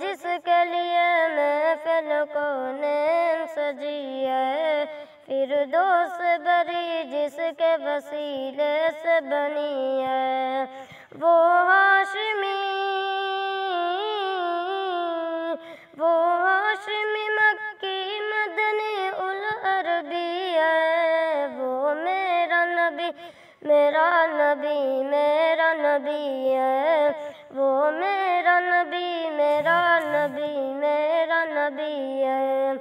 جس کے لیے محفل کونین سجی ہے، فردوس بری جس کے وسیلے سے بنی ہے، وہ ہاشمی مکی مدنی العربی ہے، وہ میرا نبی میرا نبی میرا نبی ہے، وہ میرا نبی میرا نبی میرا نبی ہے۔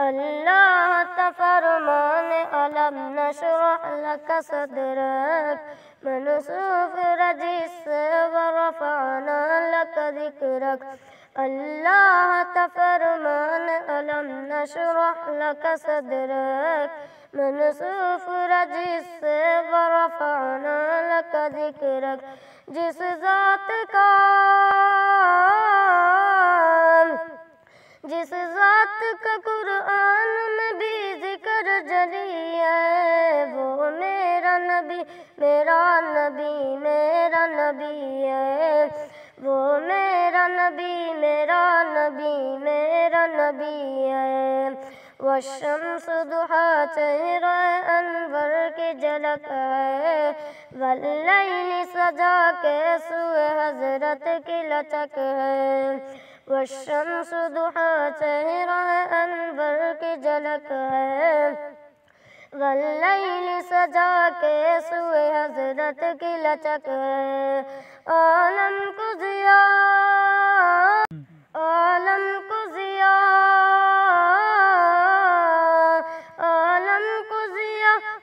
اللہ تا فرمان علم نشرح لک صدرک، منصوف رجس ورفعنا لک ذکرک۔ اللہ تا فرمان علم نشرح لک صدرک، منصوف رجس ورفعنا لک ذکرک۔ جس ذات کا قرآن میں بھی ذکر جلی ہے، وہ میرا نبی میرا نبی میرا نبی ہے، وہ میرا نبی میرا نبی میرا نبی ہے۔ والشمس ضحیٰ چہرہ انور کی جھلک ہے، واللیل سجا کے سوئے حضرت کی لچک ہے، والشمس ضحیٰ چہرہ انور کی جھلک ہے، واللیل سجا کے سوئے حضرت کی لچک ہے۔ عالم کو ضیا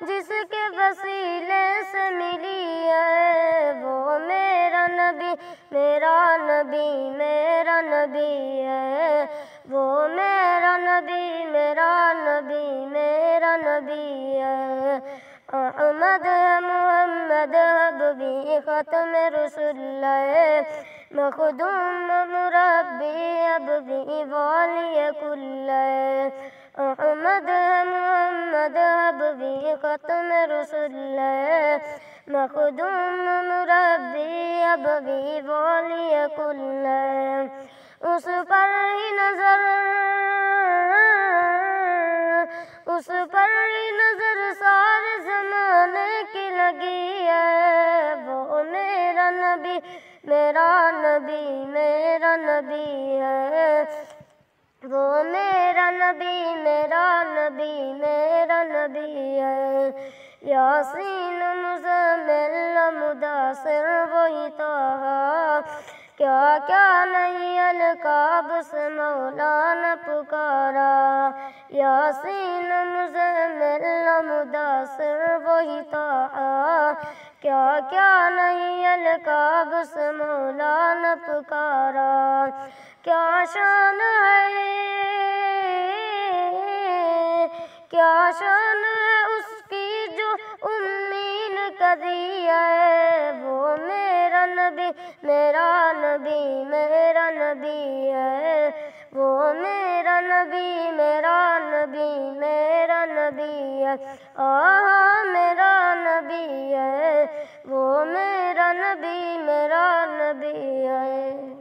جس کے وسیلے سے ملی ہے، وہ میرا نبی میرا نبی میرا نبی ہے، وہ میرا نبی میرا نبی میرا نبی ہے۔ احمد محمد حبیبی ختم رسول ہے، مخدوم مربی حبیبی والی کل ہے۔ احمد محمد حبیبی ختم رسول ہے، مخدوم مربی حبیبی والی کل ہے۔ اس پر ہی نظر سارے زمانے کی لگی ہے، وہ میرا نبی میرا نبی میرا نبی ہے، وہ میرا نبی میرا نبی میرا نبی ہے۔ یاسین مزمل مدثر وہی طٰہٰ، کیا کیا نہیں القاب سے مولا نے پکارا، یاسین مزمل مدثر وہی طٰہٰ، کیا کیا نہیں القاب سے مولا نے پکارا۔ کیا شان ہے اس کی جو امی نے کدی ہے، وہ میرا نبی میرا نبی میرا نبی ہے، وہ میرا نبی میرا نبی میرا نبی ہے۔ میرا نبی ہے، وہ میرا نبی میرا نبی ہے۔